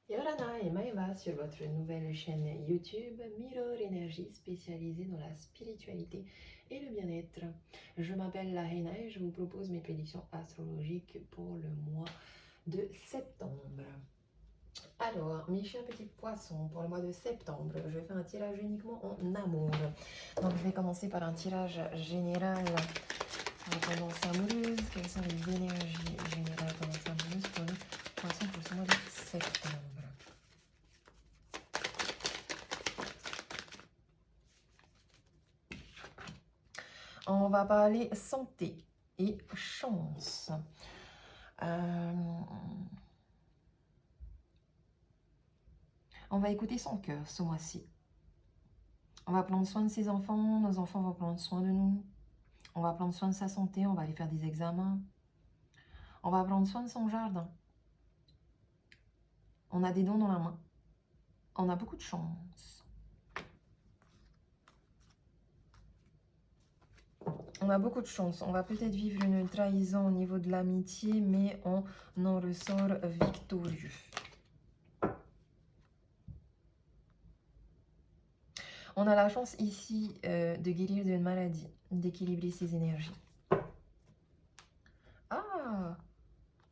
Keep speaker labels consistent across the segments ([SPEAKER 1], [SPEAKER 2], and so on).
[SPEAKER 1] Yorana et Maeva sur votre nouvelle chaîne YouTube Mirror Énergie spécialisée dans la spiritualité et le bien-être. Je m'appelle Lahena et je vous propose mes prédictions astrologiques pour le mois de septembre. Alors, mes chers petits poissons, pour le mois de septembre, je fais un tirage uniquement en amour. Donc, je vais commencer par un tirage général pour la tendance amoureuse. Quelles sont les énergies générales tendance amoureuse pour les poissons pour ce mois de septembre? On va parler santé et chance. On va écouter son cœur ce mois-ci. On va prendre soin de ses enfants, nos enfants vont prendre soin de nous. On va prendre soin de sa santé, on va aller faire des examens. On va prendre soin de son jardin. On a des dons dans la main. On a beaucoup de chance. On a beaucoup de chance. On va peut-être vivre une trahison au niveau de l'amitié, mais on en ressort victorieux. On a la chance ici de guérir d'une maladie, d'équilibrer ses énergies. Ah,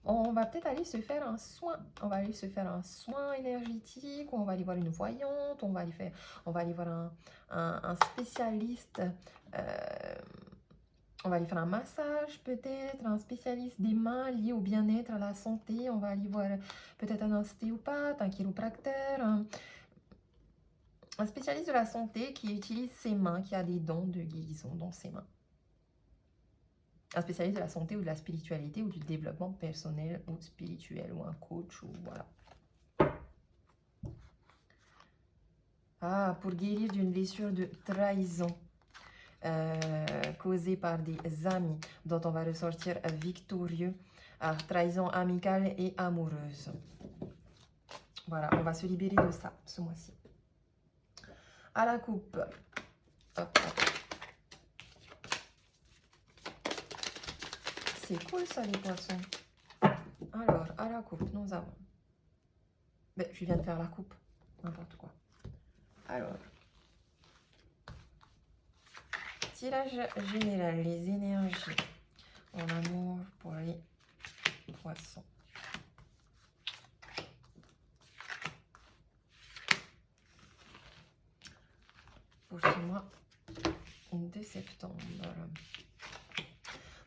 [SPEAKER 1] on va peut-être aller se faire un soin. On va aller se faire un soin énergétique, ou on va aller voir une voyante, on va aller voir un spécialiste. On va aller faire un massage peut-être, un spécialiste des mains lié au bien-être, à la santé. On va aller voir peut-être un ostéopathe, un chiropracteur, un spécialiste de la santé qui utilise ses mains, qui a des dons de guérison dans ses mains. Un spécialiste de la santé ou de la spiritualité ou du développement personnel ou spirituel ou un coach ou voilà. Ah, pour guérir d'une blessure de trahison causée par des amis dont on va ressortir victorieux. Ah, trahison amicale et amoureuse. Voilà, on va se libérer de ça ce mois-ci. À la coupe. Hop, hop. C'est cool ça les poissons. Alors, à la coupe, nous avons... Ben, je viens de faire la coupe. N'importe quoi. Alors, tirage général, les énergies en amour pour les poissons. Pour ce mois de septembre.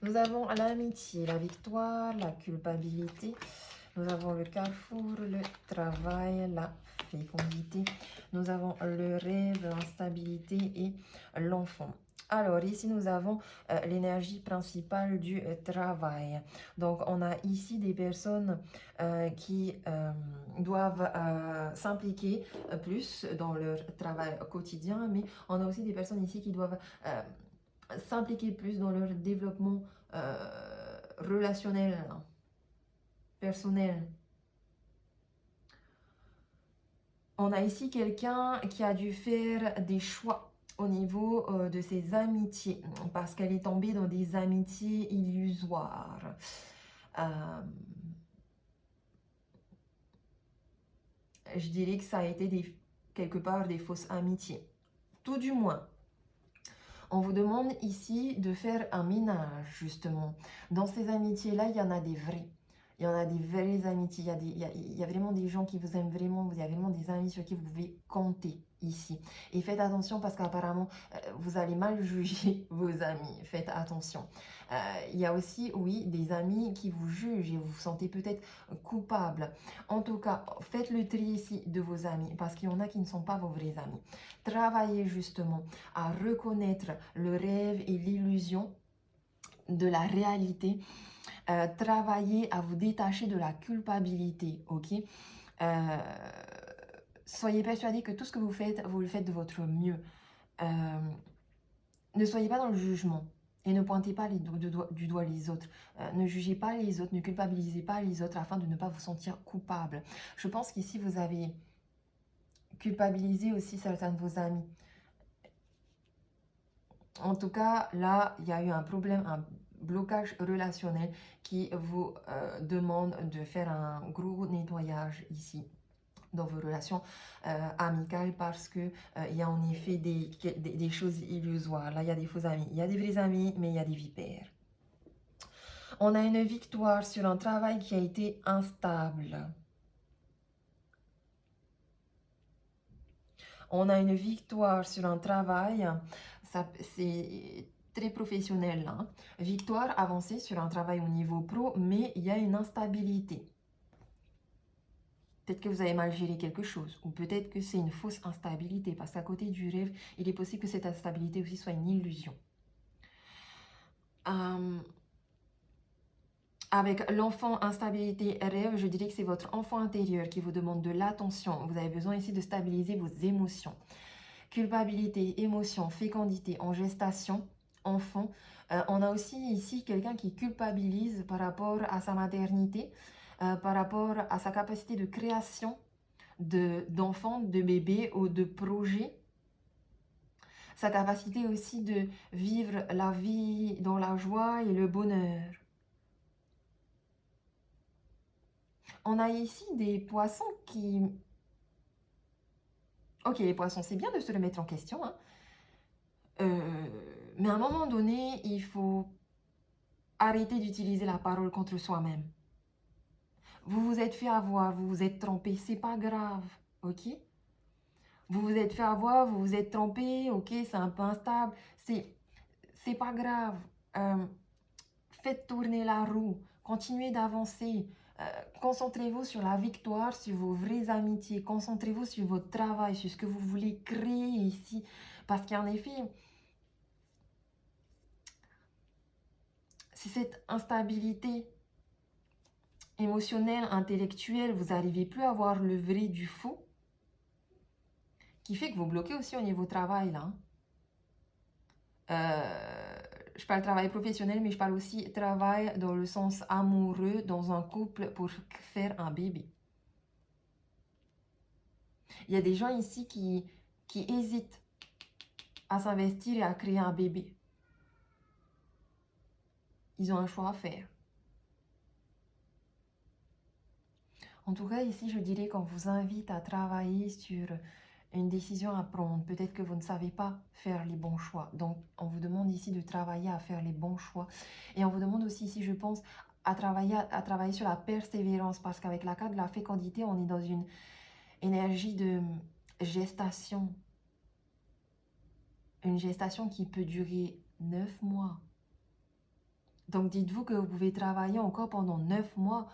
[SPEAKER 1] Nous avons l'amitié, la victoire, la culpabilité. Nous avons le carrefour, le travail, la fécondité. Nous avons le rêve, l'instabilité et l'enfant. Alors ici, nous avons l'énergie principale du travail. Donc, on a ici des personnes qui doivent s'impliquer plus dans leur travail quotidien, mais on a aussi des personnes ici qui doivent s'impliquer plus dans leur développement relationnel, personnel. On a ici quelqu'un qui a dû faire des choix au niveau de ses amitiés, parce qu'elle est tombée dans des amitiés illusoires. Je dirais que ça a été quelque part des fausses amitiés. Tout du moins. On vous demande ici de faire un ménage, justement. Dans ces amitiés-là, il y en a des vrais. Il y en a des vraies amitiés. Il y a vraiment des gens qui vous aiment vraiment. Il y a vraiment des amis sur qui vous pouvez compter ici. Et faites attention parce qu'apparemment, vous allez mal juger vos amis. Faites attention. Il y a aussi, oui, des amis qui vous jugent et vous vous sentez peut-être coupable. En tout cas, faites le tri ici de vos amis parce qu'il y en a qui ne sont pas vos vrais amis. Travaillez justement à reconnaître le rêve et l'illusion de la réalité. Travaillez à vous détacher de la culpabilité, ok? Soyez persuadés que tout ce que vous le faites de votre mieux. Ne soyez pas dans le jugement et ne pointez pas du doigt les autres. Ne jugez pas les autres, ne culpabilisez pas les autres afin de ne pas vous sentir coupable. Je pense qu'ici, vous avez culpabilisé aussi certains de vos amis. En tout cas, là, il y a eu un problème, un blocage relationnel qui vous demande de faire un gros nettoyage ici. dans vos relations amicales parce que il y a en effet des choses illusoires. Là, il y a des faux amis. Il y a des vrais amis, mais il y a des vipères. On a une victoire sur un travail qui a été instable. On a une victoire sur un travail, c'est très professionnel là. Victoire avancée sur un travail au niveau pro, mais il y a une instabilité. Peut-être que vous avez mal géré quelque chose, ou peut-être que c'est une fausse instabilité, parce qu'à côté du rêve, il est possible que cette instabilité aussi soit une illusion. Avec l'enfant instabilité rêve, je dirais que c'est votre enfant intérieur qui vous demande de l'attention. Vous avez besoin ici de stabiliser vos émotions. Culpabilité, émotion, fécondité en gestation, enfant. On a aussi ici quelqu'un qui culpabilise par rapport à sa maternité, par rapport à sa capacité de création d'enfants, de bébés ou de projets. Sa capacité aussi de vivre la vie dans la joie et le bonheur. On a ici des poissons qui... Ok, les poissons, c'est bien de se remettre en question, hein. Mais à un moment donné, il faut arrêter d'utiliser la parole contre soi-même. Vous vous êtes fait avoir, vous vous êtes trompé, c'est pas grave, ok? Vous vous êtes fait avoir, vous vous êtes trompé, ok, c'est un peu instable, c'est pas grave. Faites tourner la roue, continuez d'avancer. Concentrez-vous sur la victoire, sur vos vraies amitiés, concentrez-vous sur votre travail, sur ce que vous voulez créer ici. Parce qu'en effet, c'est cette instabilité émotionnelle, intellectuelle, vous n'arrivez plus à voir le vrai du faux, qui fait que vous bloquez aussi au niveau travail, là. Je parle travail professionnel, mais je parle aussi travail dans le sens amoureux, dans un couple pour faire un bébé. Il y a des gens ici qui hésitent à s'investir et à créer un bébé. Ils ont un choix à faire. En tout cas, ici, je dirais qu'on vous invite à travailler sur une décision à prendre. Peut-être que vous ne savez pas faire les bons choix. Donc, on vous demande ici de travailler à faire les bons choix. Et on vous demande aussi ici, je pense, à travailler sur la persévérance. Parce qu'avec la carte de la fécondité, on est dans une énergie de gestation. Une gestation qui peut durer 9 mois. Donc, dites-vous que vous pouvez travailler encore pendant 9 mois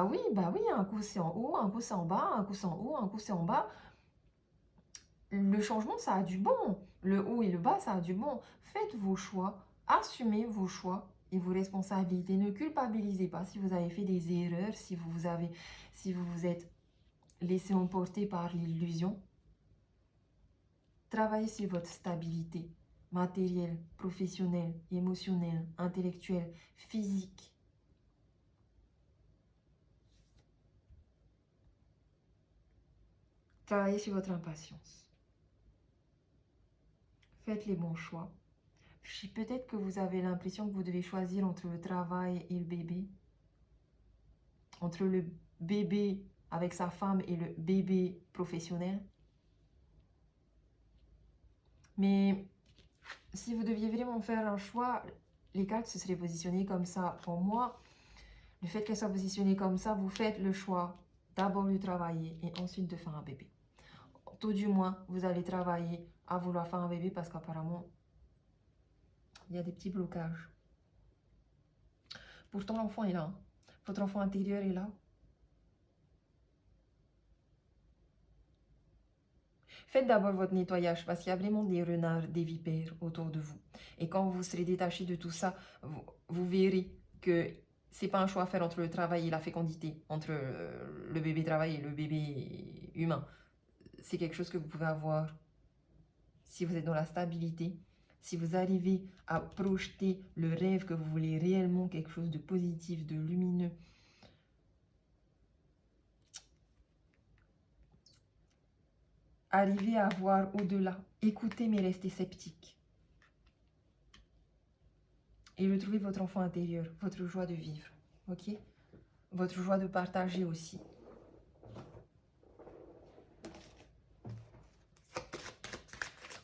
[SPEAKER 1] oui, bah oui, un coup c'est en haut, un coup c'est en bas, un coup c'est en haut, un coup c'est en bas. Le changement, ça a du bon. Le haut et le bas, ça a du bon. Faites vos choix, assumez vos choix et vos responsabilités. Ne culpabilisez pas si vous avez fait des erreurs, si vous vous êtes laissé emporter par l'illusion. Travaillez sur votre stabilité matérielle, professionnelle, émotionnelle, intellectuelle, physique. Travaillez sur votre impatience. Faites les bons choix. Peut-être que vous avez l'impression que vous devez choisir entre le travail et le bébé. Entre le bébé avec sa femme et le bébé professionnel. Mais si vous deviez vraiment faire un choix, les cartes se seraient positionnées comme ça. Pour moi, le fait qu'elles soient positionnées comme ça, vous faites le choix d'abord de travailler et ensuite de faire un bébé. Tout du moins, vous allez travailler à vouloir faire un bébé parce qu'apparemment, il y a des petits blocages. Pourtant, l'enfant est là. Hein. Votre enfant intérieur est là. Faites d'abord votre nettoyage parce qu'il y a vraiment des renards, des vipères autour de vous. Et quand vous serez détaché de tout ça, vous verrez que c'est pas un choix à faire entre le travail et la fécondité, entre le bébé travail et le bébé humain. C'est quelque chose que vous pouvez avoir si vous êtes dans la stabilité, si vous arrivez à projeter le rêve que vous voulez réellement, quelque chose de positif, de lumineux. Arrivez à voir au-delà, écoutez mais restez sceptique. Et retrouvez votre enfant intérieur, votre joie de vivre, ok? votre joie de partager aussi.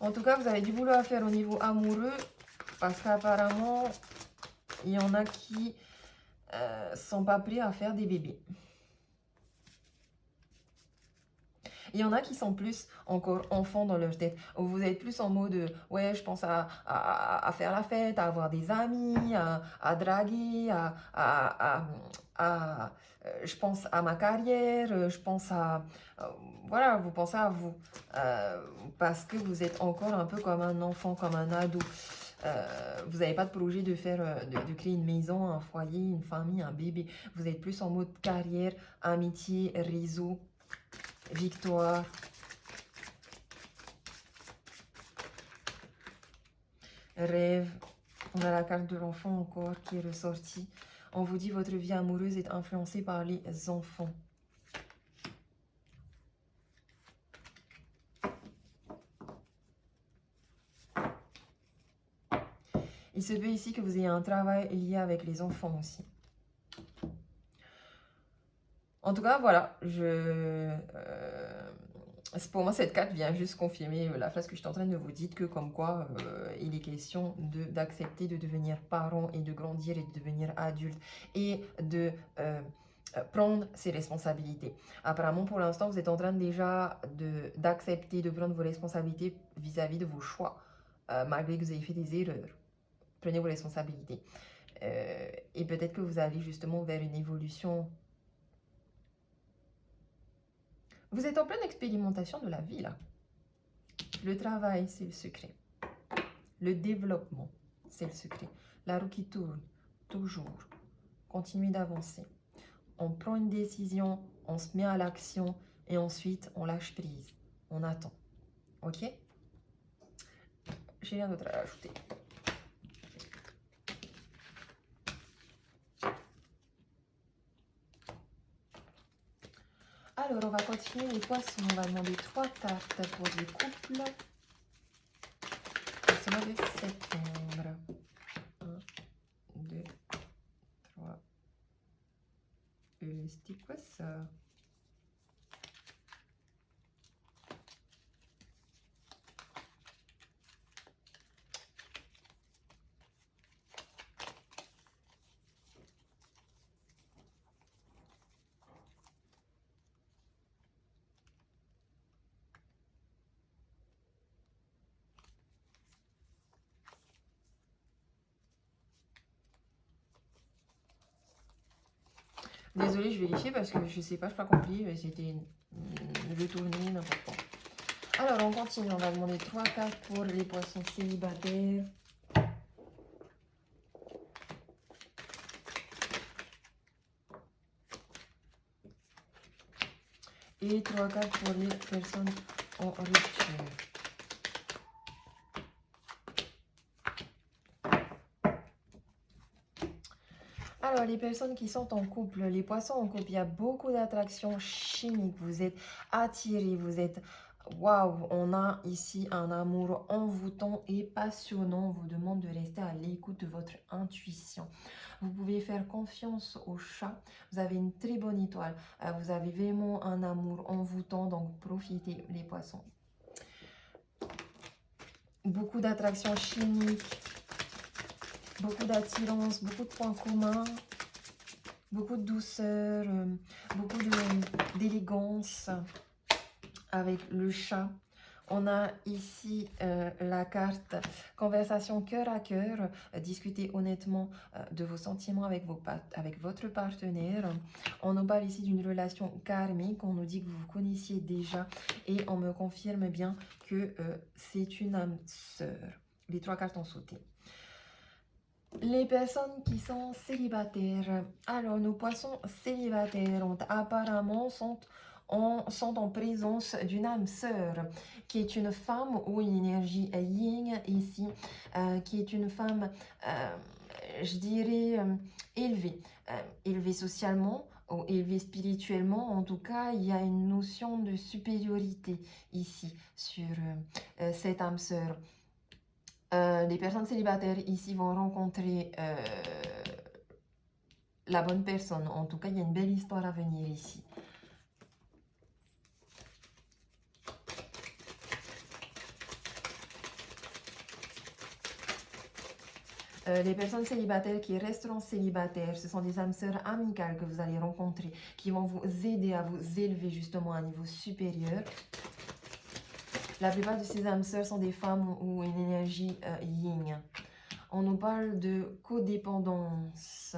[SPEAKER 1] En tout cas, vous avez du boulot à faire au niveau amoureux, parce qu'apparemment, il y en a qui sont pas prêts à faire des bébés. Il y en a qui sont plus encore enfants dans leur tête. Vous êtes plus en mode, ouais, je pense à faire la fête, à avoir des amis, à draguer, je pense à ma carrière, je pense voilà, vous pensez à vous. Parce que vous êtes encore un peu comme un enfant, comme un ado. Vous n'avez pas de projet de faire, de créer une maison, un foyer, une famille, un bébé. Vous êtes plus en mode carrière, amitié, réseau, victoire. Rêve. On a la carte de l'enfant encore qui est ressortie. On vous dit votre vie amoureuse est influencée par les enfants. Il se peut ici que vous ayez un travail lié avec les enfants aussi. En tout cas, voilà, pour moi, cette carte vient juste confirmer la phrase que je suis en train de vous dire, que comme quoi il est question d'accepter de devenir parent et de grandir et de devenir adulte et de prendre ses responsabilités. Apparemment, pour l'instant, vous êtes en train déjà d'accepter de prendre vos responsabilités vis-à-vis de vos choix, malgré que vous ayez fait des erreurs. Prenez vos responsabilités. Et peut-être que vous allez justement vers une évolution. Vous êtes en pleine expérimentation de la vie, là. Le travail, c'est le secret. Le développement, c'est le secret. La roue qui tourne, toujours. Continuez d'avancer. On prend une décision, on se met à l'action et ensuite, on lâche prise. On attend. Ok? J'ai rien d'autre à rajouter. Alors, on va continuer les poissons. On va demander 3 cartes pour les couples. C'est le mois de septembre. 1, 2, 3. C'était quoi ça? Désolée, je vérifie parce que je sais pas, je n'ai pas compris. C'était le tourner, n'importe quoi. Alors, on continue. On va demander 3 cartes pour les poissons célibataires. Et 3 cartes pour les personnes en rupture. Alors, les personnes qui sont en couple, les poissons en couple, il y a beaucoup d'attractions chimiques. Vous êtes attirés, vous êtes... Waouh, on a ici un amour envoûtant et passionnant. On vous demande de rester à l'écoute de votre intuition. Vous pouvez faire confiance au chat. Vous avez une très bonne étoile. Vous avez vraiment un amour envoûtant, donc profitez les poissons. Beaucoup d'attractions chimiques. Beaucoup d'attirance, beaucoup de points communs, beaucoup de douceur, beaucoup d'élégance avec le chat. On a ici la carte conversation cœur à cœur, discuter honnêtement de vos sentiments avec votre partenaire. On nous parle ici d'une relation karmique, on nous dit que vous vous connaissiez déjà et on me confirme bien que c'est une âme sœur. Les 3 cartes ont sauté. Les personnes qui sont célibataires. Alors, nos poissons célibataires apparemment sont en présence d'une âme sœur, qui est une femme ou une énergie yin ici, qui est une femme, je dirais, élevée. Élevée socialement ou élevée spirituellement. En tout cas, il y a une notion de supériorité ici sur cette âme sœur. Les personnes célibataires ici vont rencontrer la bonne personne. En tout cas, il y a une belle histoire à venir ici. Les personnes célibataires qui resteront célibataires, ce sont des âmes sœurs amicales que vous allez rencontrer, qui vont vous aider à vous élever justement à un niveau supérieur. La plupart de ces âmes sœurs sont des femmes ou une énergie yin. On nous parle de codépendance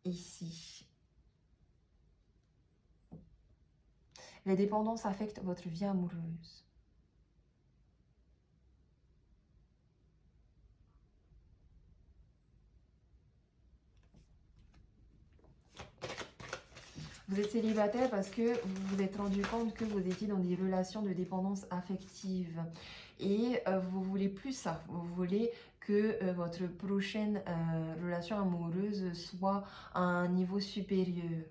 [SPEAKER 1] ici. Les dépendances affectent votre vie amoureuse. Vous êtes célibataire parce que vous vous êtes rendu compte que vous étiez dans des relations de dépendance affective. Et vous voulez plus ça. Vous voulez que votre prochaine relation amoureuse soit à un niveau supérieur.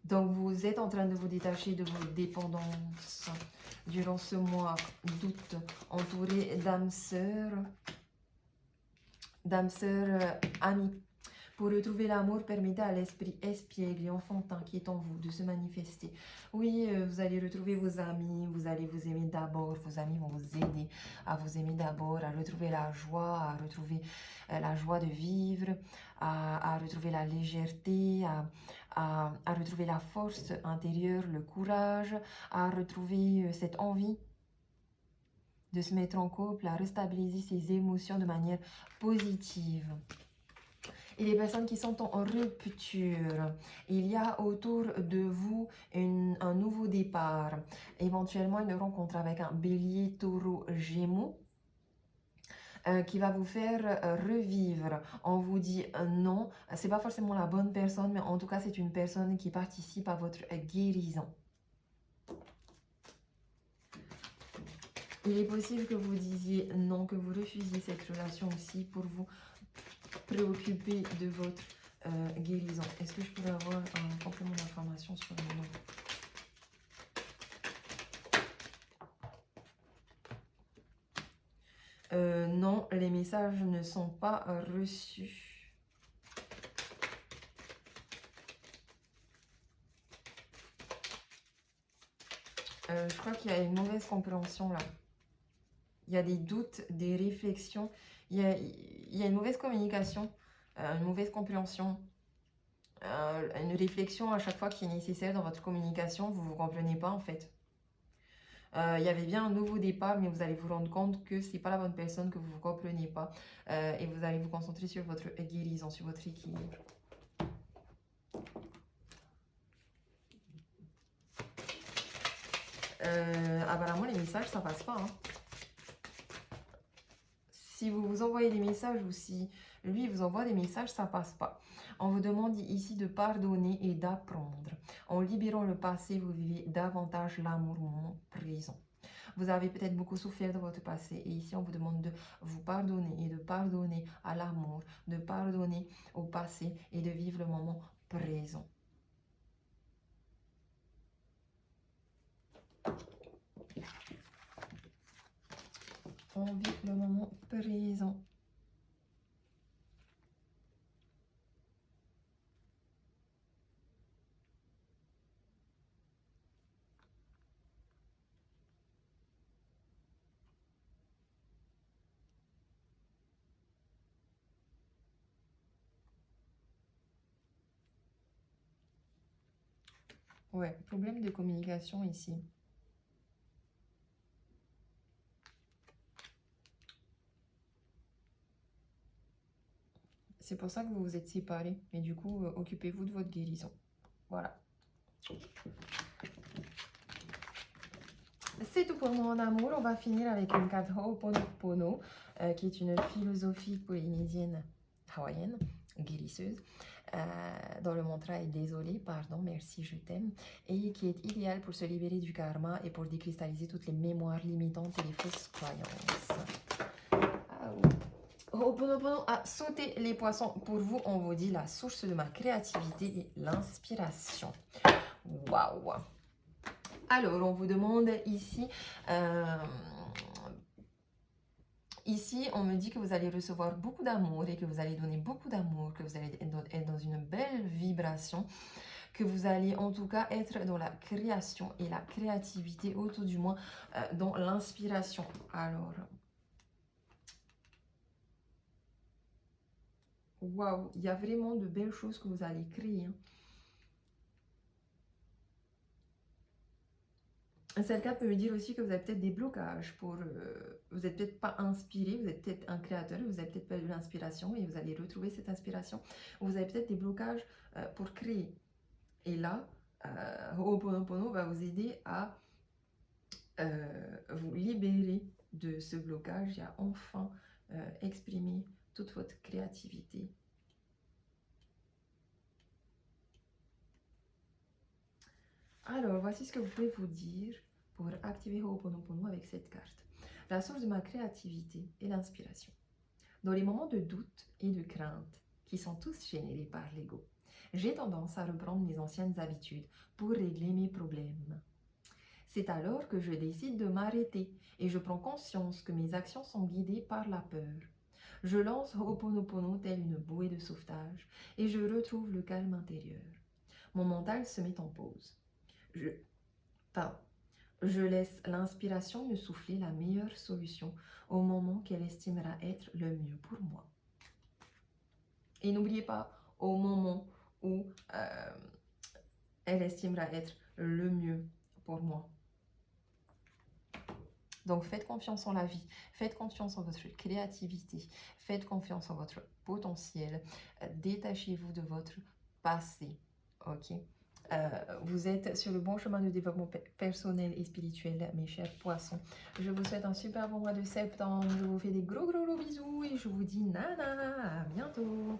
[SPEAKER 1] Donc vous êtes en train de vous détacher de vos dépendances durant ce mois d'août, entouré d'âmes sœurs amies. Pour retrouver l'amour, permettez à l'esprit espiègle et enfantin qui est en vous de se manifester. Oui, vous allez retrouver vos amis, vous allez vous aimer d'abord. Vos amis vont vous aider à vous aimer d'abord, à retrouver la joie, à retrouver la joie de vivre, à retrouver la légèreté, à retrouver la force intérieure, le courage, à retrouver cette envie de se mettre en couple, à restabiliser ses émotions de manière positive. Et les personnes qui sont en rupture, il y a autour de vous un nouveau départ, éventuellement une rencontre avec un bélier, taureau, gémeaux, qui va vous faire revivre. On vous dit non, c'est pas forcément la bonne personne, mais en tout cas c'est une personne qui participe à votre guérison. Il est possible que vous disiez non, que vous refusiez cette relation aussi pour vous préoccuper de votre guérison. Est-ce que je pourrais avoir un complément d'information sur le nom? Non, les messages ne sont pas reçus. Je crois qu'il y a une mauvaise compréhension là. Il y a des doutes, des réflexions. Il y a une mauvaise communication, une mauvaise compréhension. Une réflexion à chaque fois qui est nécessaire dans votre communication. Vous ne vous comprenez pas en fait. Il y avait bien un nouveau départ, mais vous allez vous rendre compte que ce n'est pas la bonne personne, que vous ne vous comprenez pas. Et vous allez vous concentrer sur votre guérison, sur votre équilibre. Apparemment, les messages, ça passe pas. Hein. Si vous vous envoyez des messages ou si lui vous envoie des messages, ça passe pas. On vous demande ici de pardonner et d'apprendre. En libérant le passé, vous vivez davantage l'amour au moment présent. Vous avez peut-être beaucoup souffert de votre passé et ici on vous demande de vous pardonner et de pardonner à l'amour, de pardonner au passé et de vivre le moment présent. On vit le moment présent. Ouais, problème de communication ici. C'est pour ça que vous vous êtes séparés. Et du coup, occupez-vous de votre guérison. Voilà. C'est tout pour moi en amour. On va finir avec une carte Ho'oponopono, qui est une philosophie polynésienne hawaïenne, guérisseuse, dont le mantra est désolé, pardon, merci, je t'aime, et qui est idéal pour se libérer du karma et pour décristalliser toutes les mémoires limitantes et les fausses croyances. Ho'oponopono a sauté les poissons. Pour vous, on vous dit la source de ma créativité et l'inspiration. Waouh! Alors, on vous demande ici, Ici, on me dit que vous allez recevoir beaucoup d'amour et que vous allez donner beaucoup d'amour, que vous allez être dans une belle vibration, que vous allez en tout cas être dans la création et la créativité, ou tout du moins dans l'inspiration. Alors, waouh, il y a vraiment de belles choses que vous allez créer. Hein. Certains peut me dire aussi que vous avez peut-être des blocages pour... vous n'êtes peut-être pas inspiré, vous êtes peut-être un créateur, vous avez peut-être pas eu l'inspiration et vous allez retrouver cette inspiration. Vous avez peut-être des blocages pour créer. Et là, Ho'oponopono va vous aider à vous libérer de ce blocage et à enfin exprimer toute votre créativité. Alors, voici ce que vous pouvez vous dire pour activer Ho'oponopono avec cette carte. La source de ma créativité est l'inspiration. Dans les moments de doute et de crainte, qui sont tous générés par l'ego, j'ai tendance à reprendre mes anciennes habitudes pour régler mes problèmes. C'est alors que je décide de m'arrêter et je prends conscience que mes actions sont guidées par la peur. Je lance Ho'oponopono telle une bouée de sauvetage et je retrouve le calme intérieur. Mon mental se met en pause. Je laisse l'inspiration me souffler la meilleure solution au moment qu'elle estimera être le mieux pour moi. Et n'oubliez pas, au moment où elle estimera être le mieux pour moi. Donc faites confiance en la vie, faites confiance en votre créativité, faites confiance en votre potentiel, détachez-vous de votre passé, ok? Vous êtes sur le bon chemin de développement personnel et spirituel, mes chers poissons. Je vous souhaite un super bon mois de septembre, je vous fais des gros bisous et je vous dis nana, à bientôt!